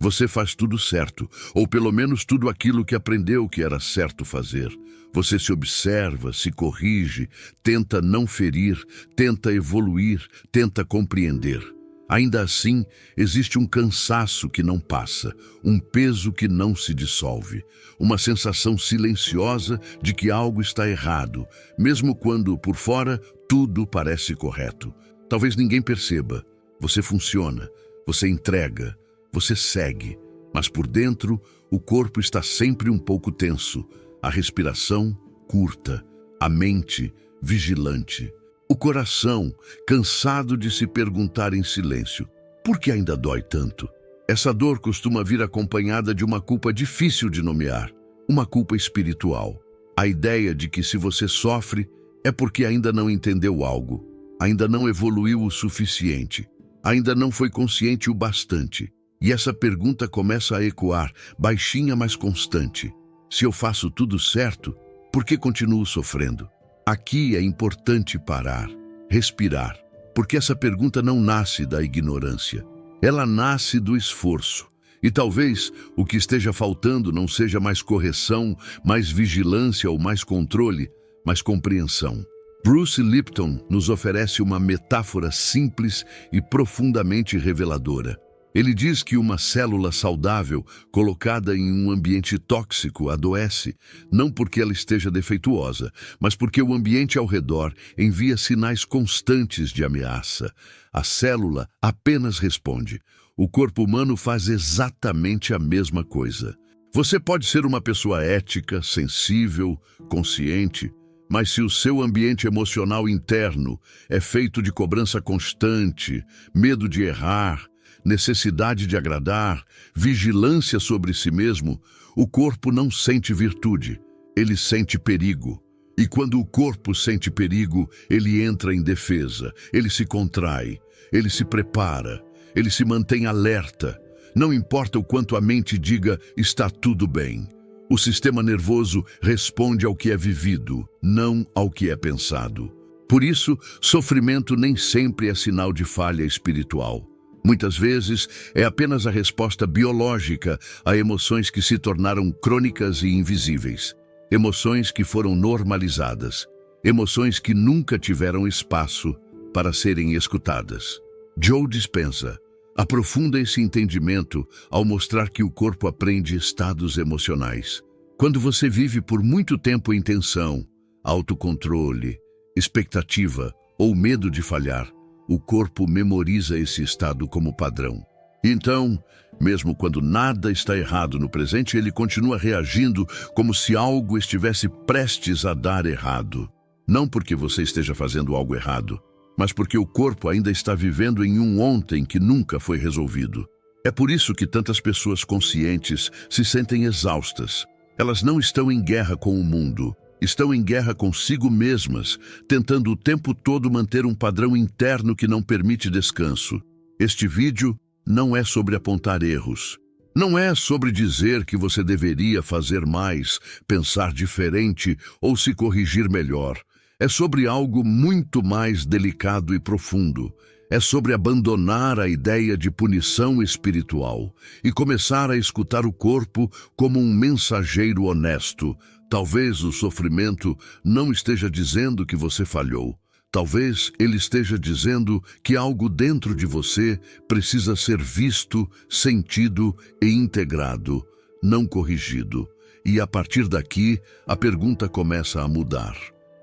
Você faz tudo certo, ou pelo menos tudo aquilo que aprendeu que era certo fazer. Você se observa, se corrige, tenta não ferir, tenta evoluir, tenta compreender. Ainda assim, existe um cansaço que não passa, um peso que não se dissolve, uma sensação silenciosa de que algo está errado, mesmo quando, por fora, tudo parece correto. Talvez ninguém perceba. Você funciona, você entrega, você segue, mas por dentro, o corpo está sempre um pouco tenso, a respiração curta, a mente vigilante. O coração, cansado de se perguntar em silêncio, por que ainda dói tanto? Essa dor costuma vir acompanhada de uma culpa difícil de nomear, uma culpa espiritual. A ideia de que se você sofre é porque ainda não entendeu algo, ainda não evoluiu o suficiente, ainda não foi consciente o bastante. E essa pergunta começa a ecoar, baixinha mas constante. Se eu faço tudo certo, por que continuo sofrendo? Aqui é importante parar, respirar, porque essa pergunta não nasce da ignorância. Ela nasce do esforço. E talvez o que esteja faltando não seja mais correção, mais vigilância ou mais controle, mas compreensão. Bruce Lipton nos oferece uma metáfora simples e profundamente reveladora. Ele diz que uma célula saudável, colocada em um ambiente tóxico, adoece, não porque ela esteja defeituosa, mas porque o ambiente ao redor envia sinais constantes de ameaça. A célula apenas responde. O corpo humano faz exatamente a mesma coisa. Você pode ser uma pessoa ética, sensível, consciente, mas se o seu ambiente emocional interno é feito de cobrança constante, medo de errar, necessidade de agradar, vigilância sobre si mesmo, o corpo não sente virtude, ele sente perigo. E quando o corpo sente perigo, ele entra em defesa, ele se contrai, ele se prepara, ele se mantém alerta. Não importa o quanto a mente diga, está tudo bem. O sistema nervoso responde ao que é vivido, não ao que é pensado. Por isso, sofrimento nem sempre é sinal de falha espiritual. Muitas vezes é apenas a resposta biológica a emoções que se tornaram crônicas e invisíveis. Emoções que foram normalizadas. Emoções que nunca tiveram espaço para serem escutadas. Joe Dispenza aprofunda esse entendimento ao mostrar que o corpo aprende estados emocionais. Quando você vive por muito tempo em tensão, autocontrole, expectativa ou medo de falhar, o corpo memoriza esse estado como padrão. Então, mesmo quando nada está errado no presente, ele continua reagindo como se algo estivesse prestes a dar errado. Não porque você esteja fazendo algo errado, mas porque o corpo ainda está vivendo em um ontem que nunca foi resolvido. É por isso que tantas pessoas conscientes se sentem exaustas. Elas não estão em guerra com o mundo. Estão em guerra consigo mesmas, tentando o tempo todo manter um padrão interno que não permite descanso. Este vídeo não é sobre apontar erros. Não é sobre dizer que você deveria fazer mais, pensar diferente ou se corrigir melhor. É sobre algo muito mais delicado e profundo. É sobre abandonar a ideia de punição espiritual e começar a escutar o corpo como um mensageiro honesto. Talvez o sofrimento não esteja dizendo que você falhou. Talvez ele esteja dizendo que algo dentro de você precisa ser visto, sentido e integrado, não corrigido. E a partir daqui, a pergunta começa a mudar.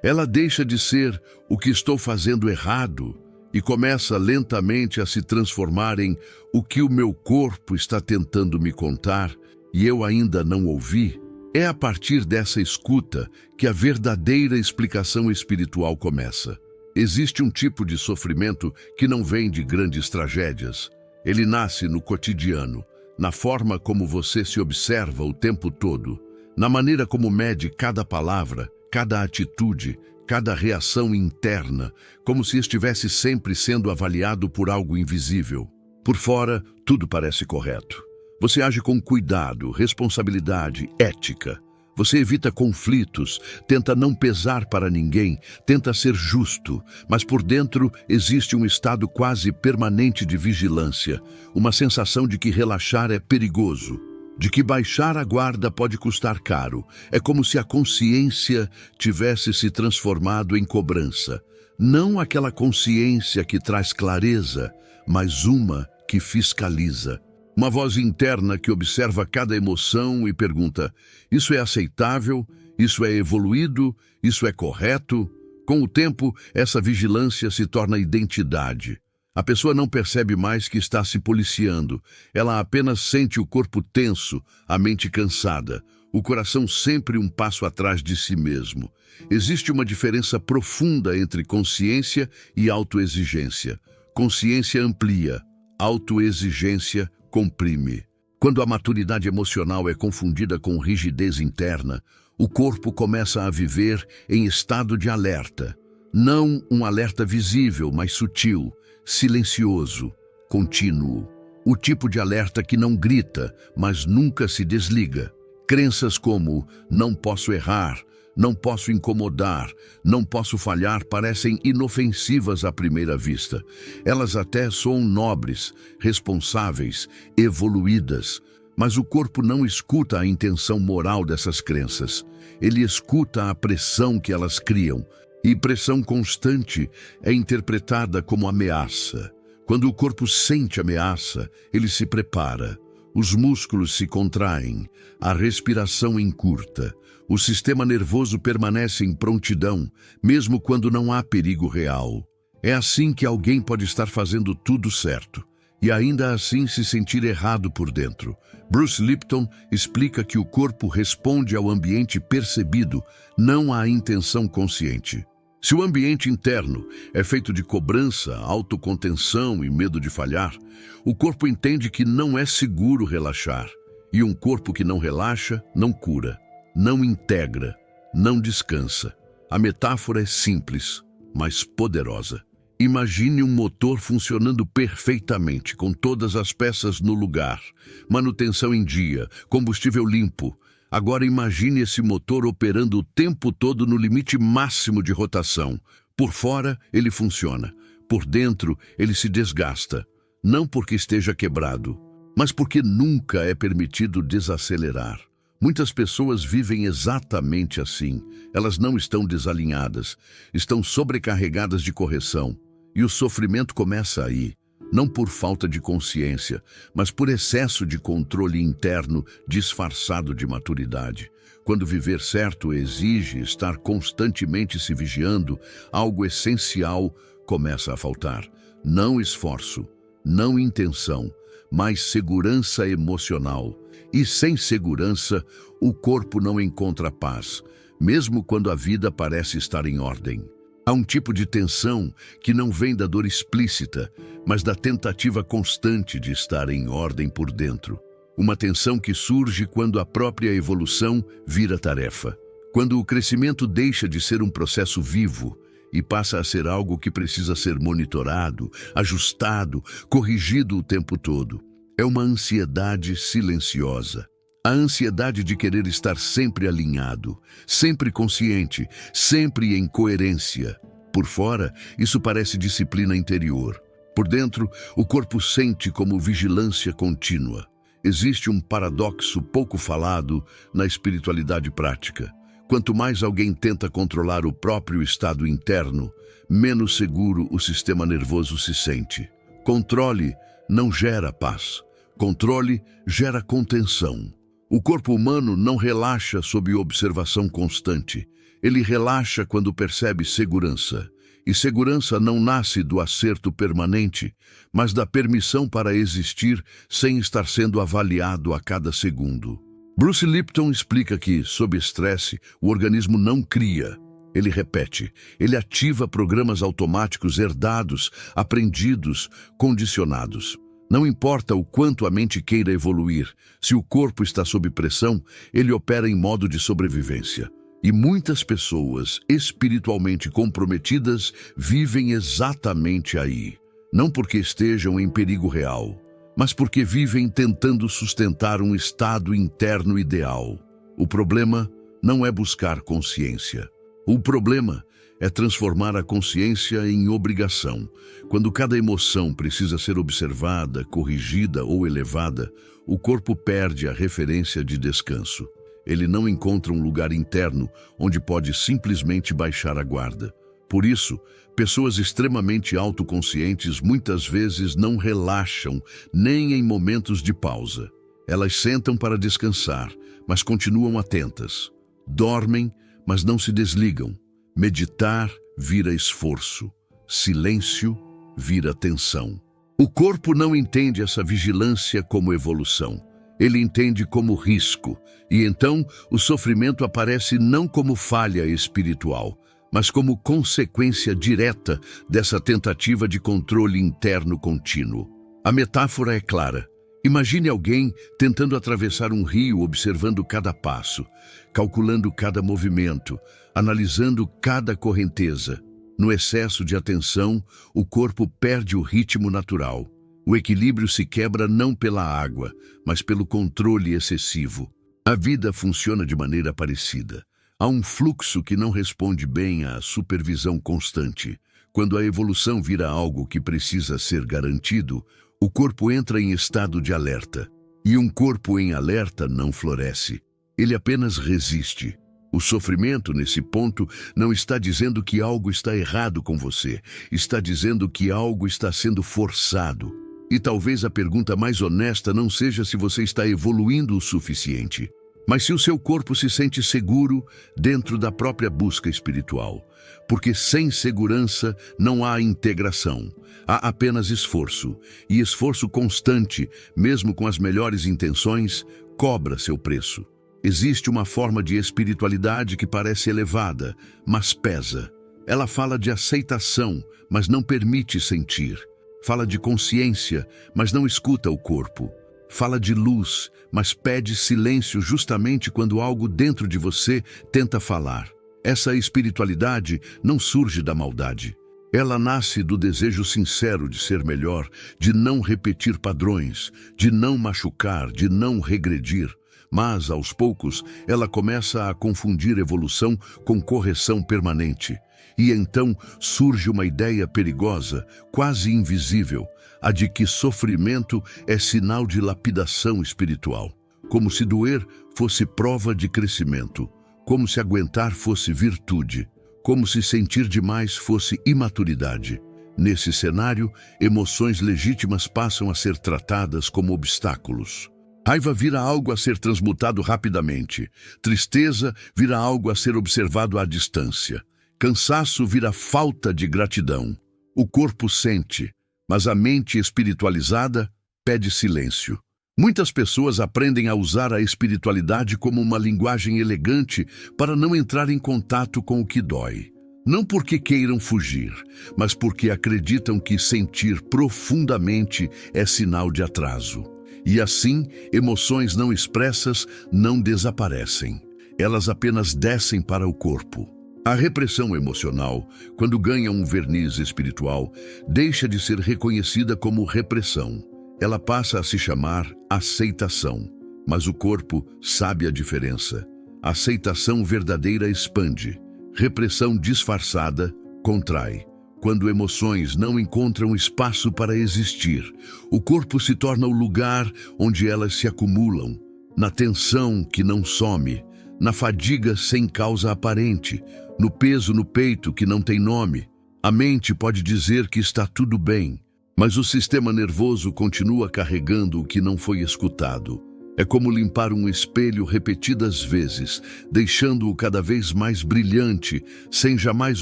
Ela deixa de ser o que estou fazendo errado e começa lentamente a se transformar em o que o meu corpo está tentando me contar e eu ainda não ouvi. É a partir dessa escuta que a verdadeira explicação espiritual começa. Existe um tipo de sofrimento que não vem de grandes tragédias. Ele nasce no cotidiano, na forma como você se observa o tempo todo, na maneira como mede cada palavra, cada atitude, cada reação interna, como se estivesse sempre sendo avaliado por algo invisível. Por fora, tudo parece correto. Você age com cuidado, responsabilidade, ética. Você evita conflitos, tenta não pesar para ninguém, tenta ser justo, mas por dentro existe um estado quase permanente de vigilância, uma sensação de que relaxar é perigoso, de que baixar a guarda pode custar caro. É como se a consciência tivesse se transformado em cobrança. Não aquela consciência que traz clareza, mas uma que fiscaliza. Uma voz interna que observa cada emoção e pergunta: isso é aceitável? Isso é evoluído? Isso é correto? Com o tempo, essa vigilância se torna identidade. A pessoa não percebe mais que está se policiando. Ela apenas sente o corpo tenso, a mente cansada, o coração sempre um passo atrás de si mesmo. Existe uma diferença profunda entre consciência e autoexigência. Consciência amplia, autoexigência comprime. Quando a maturidade emocional é confundida com rigidez interna, o corpo começa a viver em estado de alerta. Não um alerta visível, mas sutil, silencioso, contínuo. O tipo de alerta que não grita, mas nunca se desliga. Crenças como não posso errar, não posso incomodar, não posso falhar parecem inofensivas à primeira vista. Elas até soam nobres, responsáveis, evoluídas, mas o corpo não escuta a intenção moral dessas crenças. Ele escuta a pressão que elas criam, e pressão constante é interpretada como ameaça. Quando o corpo sente ameaça, ele se prepara. Os músculos se contraem, a respiração encurta. O sistema nervoso permanece em prontidão, mesmo quando não há perigo real. É assim que alguém pode estar fazendo tudo certo e ainda assim se sentir errado por dentro. Bruce Lipton explica que o corpo responde ao ambiente percebido, não à intenção consciente. Se o ambiente interno é feito de cobrança, autocontenção e medo de falhar, o corpo entende que não é seguro relaxar. E um corpo que não relaxa, não cura, não integra, não descansa. A metáfora é simples, mas poderosa. Imagine um motor funcionando perfeitamente, com todas as peças no lugar, manutenção em dia, combustível limpo. Agora imagine esse motor operando o tempo todo no limite máximo de rotação. Por fora, ele funciona. Por dentro, ele se desgasta. Não porque esteja quebrado, mas porque nunca é permitido desacelerar. Muitas pessoas vivem exatamente assim. Elas não estão desalinhadas, estão sobrecarregadas de correção. E o sofrimento começa aí. Não por falta de consciência, mas por excesso de controle interno disfarçado de maturidade. Quando viver certo exige estar constantemente se vigiando, algo essencial começa a faltar. Não esforço, não intenção, mas segurança emocional. E sem segurança, o corpo não encontra paz, mesmo quando a vida parece estar em ordem. Há um tipo de tensão que não vem da dor explícita, mas da tentativa constante de estar em ordem por dentro. Uma tensão que surge quando a própria evolução vira tarefa. Quando o crescimento deixa de ser um processo vivo e passa a ser algo que precisa ser monitorado, ajustado, corrigido o tempo todo. É uma ansiedade silenciosa. A ansiedade de querer estar sempre alinhado, sempre consciente, sempre em coerência. Por fora, isso parece disciplina interior. Por dentro, o corpo sente como vigilância contínua. Existe um paradoxo pouco falado na espiritualidade prática. Quanto mais alguém tenta controlar o próprio estado interno, menos seguro o sistema nervoso se sente. Controle não gera paz. Controle gera contenção. O corpo humano não relaxa sob observação constante. Ele relaxa quando percebe segurança. E segurança não nasce do acerto permanente, mas da permissão para existir sem estar sendo avaliado a cada segundo. Bruce Lipton explica que, sob estresse, o organismo não cria. Ele repete, ele ativa programas automáticos herdados, aprendidos, condicionados. Não importa o quanto a mente queira evoluir, se o corpo está sob pressão, ele opera em modo de sobrevivência. E muitas pessoas espiritualmente comprometidas vivem exatamente aí. Não porque estejam em perigo real, mas porque vivem tentando sustentar um estado interno ideal. O problema não é buscar consciência. O problema é transformar a consciência em obrigação. Quando cada emoção precisa ser observada, corrigida ou elevada, o corpo perde a referência de descanso. Ele não encontra um lugar interno onde pode simplesmente baixar a guarda. Por isso, pessoas extremamente autoconscientes muitas vezes não relaxam nem em momentos de pausa. Elas sentam para descansar, mas continuam atentas. Dormem, mas não se desligam. Meditar vira esforço. Silêncio vira tensão. O corpo não entende essa vigilância como evolução. Ele entende como risco. E então o sofrimento aparece não como falha espiritual, mas como consequência direta dessa tentativa de controle interno contínuo. A metáfora é clara. Imagine alguém tentando atravessar um rio, observando cada passo, calculando cada movimento, analisando cada correnteza. No excesso de atenção, o corpo perde o ritmo natural. O equilíbrio se quebra não pela água, mas pelo controle excessivo. A vida funciona de maneira parecida. Há um fluxo que não responde bem à supervisão constante. Quando a evolução vira algo que precisa ser garantido, o corpo entra em estado de alerta. E um corpo em alerta não floresce. Ele apenas resiste. O sofrimento, nesse ponto, não está dizendo que algo está errado com você. Está dizendo que algo está sendo forçado. E talvez a pergunta mais honesta não seja se você está evoluindo o suficiente, mas se o seu corpo se sente seguro dentro da própria busca espiritual. Porque sem segurança não há integração, há apenas esforço. E esforço constante, mesmo com as melhores intenções, cobra seu preço. Existe uma forma de espiritualidade que parece elevada, mas pesa. Ela fala de aceitação, mas não permite sentir. Fala de consciência, mas não escuta o corpo. Fala de luz, mas pede silêncio justamente quando algo dentro de você tenta falar. Essa espiritualidade não surge da maldade. Ela nasce do desejo sincero de ser melhor, de não repetir padrões, de não machucar, de não regredir. Mas, aos poucos, ela começa a confundir evolução com correção permanente. E então surge uma ideia perigosa, quase invisível, a de que sofrimento é sinal de lapidação espiritual. Como se doer fosse prova de crescimento, como se aguentar fosse virtude, como se sentir demais fosse imaturidade. Nesse cenário, emoções legítimas passam a ser tratadas como obstáculos. Raiva vira algo a ser transmutado rapidamente. Tristeza vira algo a ser observado à distância. Cansaço vira falta de gratidão. O corpo sente, mas a mente espiritualizada pede silêncio. Muitas pessoas aprendem a usar a espiritualidade como uma linguagem elegante para não entrar em contato com o que dói. Não porque queiram fugir, mas porque acreditam que sentir profundamente é sinal de atraso. E assim, emoções não expressas não desaparecem. Elas apenas descem para o corpo. A repressão emocional, quando ganha um verniz espiritual, deixa de ser reconhecida como repressão. Ela passa a se chamar aceitação. Mas o corpo sabe a diferença. Aceitação verdadeira expande. Repressão disfarçada contrai. Quando emoções não encontram espaço para existir, o corpo se torna o lugar onde elas se acumulam, na tensão que não some, na fadiga sem causa aparente, no peso no peito que não tem nome. A mente pode dizer que está tudo bem, mas o sistema nervoso continua carregando o que não foi escutado. É como limpar um espelho repetidas vezes, deixando-o cada vez mais brilhante, sem jamais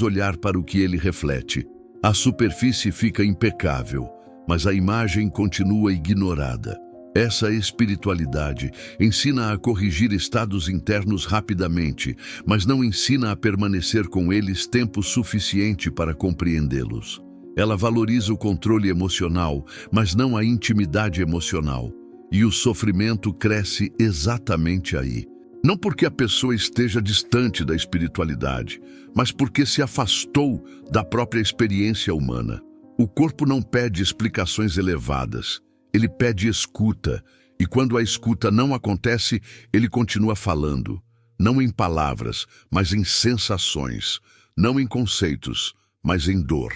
olhar para o que ele reflete. A superfície fica impecável, mas a imagem continua ignorada. Essa espiritualidade ensina a corrigir estados internos rapidamente, mas não ensina a permanecer com eles tempo suficiente para compreendê-los. Ela valoriza o controle emocional, mas não a intimidade emocional. E o sofrimento cresce exatamente aí. Não porque a pessoa esteja distante da espiritualidade, mas porque se afastou da própria experiência humana. O corpo não pede explicações elevadas, ele pede escuta, e quando a escuta não acontece, ele continua falando. não em palavras, mas em sensações, não em conceitos, mas em dor.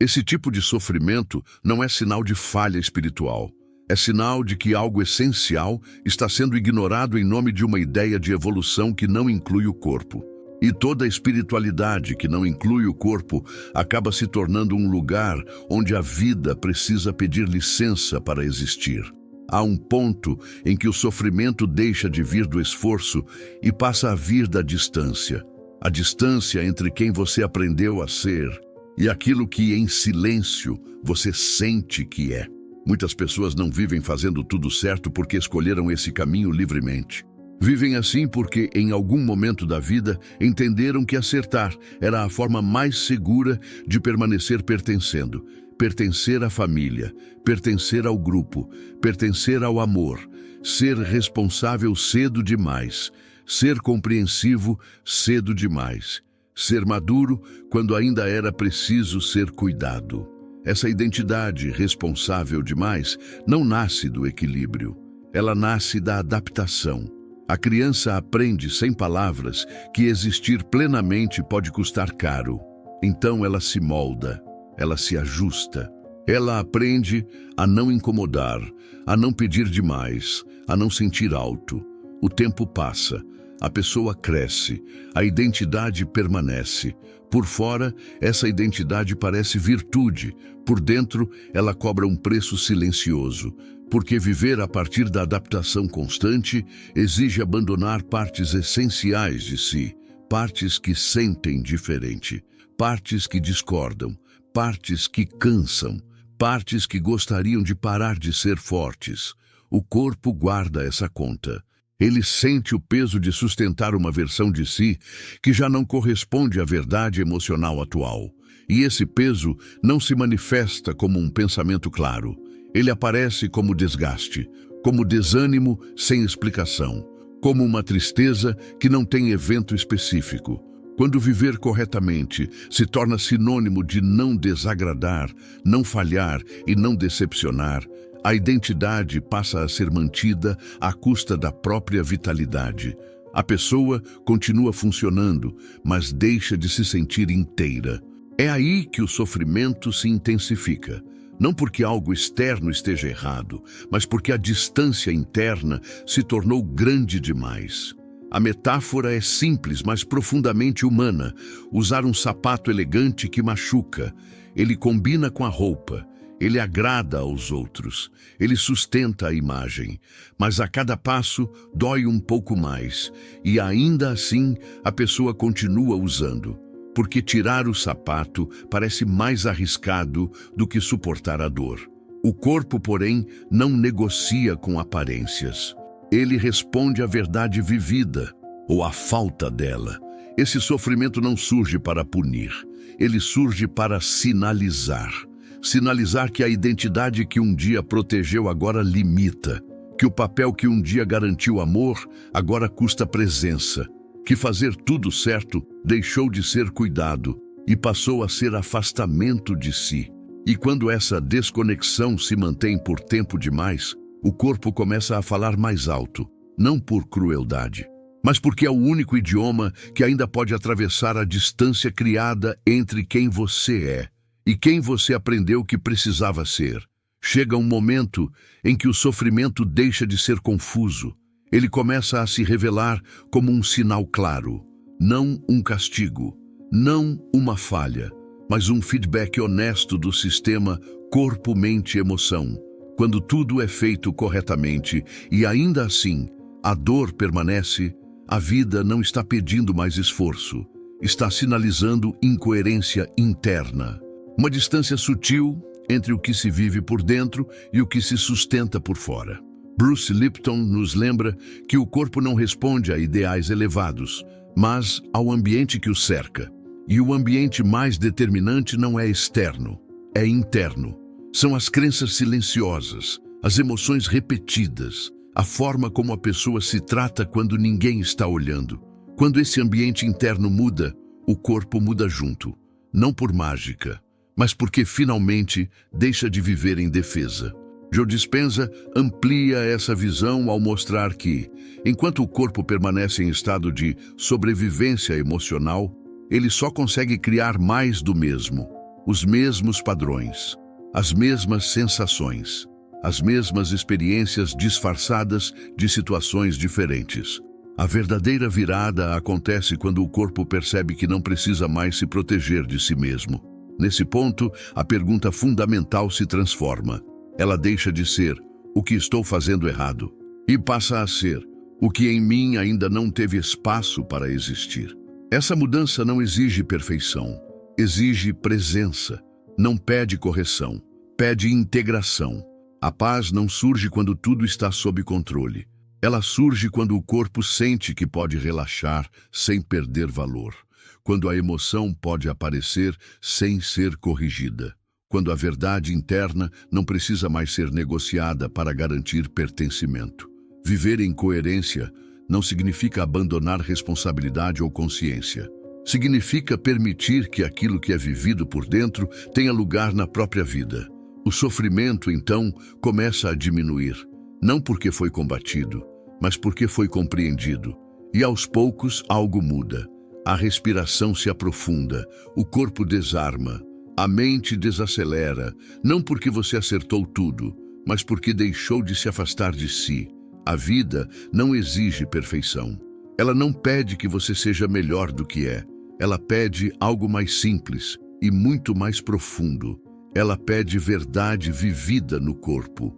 Esse tipo de sofrimento não é sinal de falha espiritual. É sinal de que algo essencial está sendo ignorado em nome de uma ideia de evolução que não inclui o corpo. E toda espiritualidade que não inclui o corpo acaba se tornando um lugar onde a vida precisa pedir licença para existir. Há um ponto em que o sofrimento deixa de vir do esforço e passa a vir da distância. A distância entre quem você aprendeu a ser e aquilo que, em silêncio, você sente que é. Muitas pessoas não vivem fazendo tudo certo porque escolheram esse caminho livremente. Vivem assim porque, em algum momento da vida, entenderam que acertar era a forma mais segura de permanecer pertencendo. Pertencer à família, pertencer ao grupo, pertencer ao amor, ser responsável cedo demais, ser compreensivo cedo demais, ser maduro quando ainda era preciso ser cuidado. Essa identidade responsável demais não nasce do equilíbrio, ela nasce da adaptação. A criança aprende sem palavras que existir plenamente pode custar caro. Então ela se molda, ela se ajusta. Ela aprende a não incomodar, a não pedir demais, a não sentir alto. O tempo passa, a pessoa cresce, a identidade permanece. Por fora, essa identidade parece virtude. Por dentro, ela cobra um preço silencioso. Porque viver a partir da adaptação constante exige abandonar partes essenciais de si, partes que sentem diferente, partes que discordam, partes que cansam, partes que gostariam de parar de ser fortes. O corpo guarda essa conta. Ele sente o peso de sustentar uma versão de si que já não corresponde à verdade emocional atual. E esse peso não se manifesta como um pensamento claro. Ele aparece como desgaste, como desânimo sem explicação, como uma tristeza que não tem evento específico. Quando viver corretamente se torna sinônimo de não desagradar, não falhar e não decepcionar, a identidade passa a ser mantida à custa da própria vitalidade. A pessoa continua funcionando, mas deixa de se sentir inteira. É aí que o sofrimento se intensifica. Não porque algo externo esteja errado, mas porque a distância interna se tornou grande demais. A metáfora é simples, mas profundamente humana. Usar um sapato elegante que machuca. Ele combina com a roupa. Ele agrada aos outros. Ele sustenta a imagem. Mas a cada passo dói um pouco mais. E ainda assim, a pessoa continua usando. Porque tirar o sapato parece mais arriscado do que suportar a dor. O corpo, porém, não negocia com aparências. Ele responde à verdade vivida, ou à falta dela. Esse sofrimento não surge para punir, ele surge para sinalizar. Sinalizar que a identidade que um dia protegeu agora limita, que o papel que um dia garantiu amor agora custa presença, que fazer tudo certo deixou de ser cuidado e passou a ser afastamento de si. E quando essa desconexão se mantém por tempo demais, o corpo começa a falar mais alto, não por crueldade, mas porque é o único idioma que ainda pode atravessar a distância criada entre quem você é e quem você aprendeu que precisava ser. Chega um momento em que o sofrimento deixa de ser confuso. Ele começa a se revelar como um sinal claro, não um castigo, não uma falha, mas um feedback honesto do sistema corpo-mente-emoção. Quando tudo é feito corretamente e ainda assim a dor permanece, a vida não está pedindo mais esforço, está sinalizando incoerência interna. Uma distância sutil entre o que se vive por dentro e o que se sustenta por fora. Bruce Lipton nos lembra que o corpo não responde a ideais elevados, mas ao ambiente que o cerca. E o ambiente mais determinante não é externo, é interno. São as crenças silenciosas, as emoções repetidas, a forma como a pessoa se trata quando ninguém está olhando. Quando esse ambiente interno muda, o corpo muda junto. Não por mágica, mas porque finalmente deixa de viver em defesa. Joe Dispenza amplia essa visão ao mostrar que, enquanto o corpo permanece em estado de sobrevivência emocional, ele só consegue criar mais do mesmo, os mesmos padrões, as mesmas sensações, as mesmas experiências disfarçadas de situações diferentes. A verdadeira virada acontece quando o corpo percebe que não precisa mais se proteger de si mesmo. Nesse ponto, a pergunta fundamental se transforma. Ela deixa de ser "o que estou fazendo errado" e passa a ser "o que em mim ainda não teve espaço para existir". Essa mudança não exige perfeição, exige presença, não pede correção, pede integração. A paz não surge quando tudo está sob controle. Ela surge quando o corpo sente que pode relaxar sem perder valor, quando a emoção pode aparecer sem ser corrigida, quando a verdade interna não precisa mais ser negociada para garantir pertencimento. Viver em coerência não significa abandonar responsabilidade ou consciência. Significa permitir que aquilo que é vivido por dentro tenha lugar na própria vida. O sofrimento, então, começa a diminuir, não porque foi combatido, mas porque foi compreendido. E aos poucos algo muda. A respiração se aprofunda, o corpo desarma, a mente desacelera, não porque você acertou tudo, mas porque deixou de se afastar de si. A vida não exige perfeição. Ela não pede que você seja melhor do que é. Ela pede algo mais simples e muito mais profundo. Ela pede verdade vivida no corpo.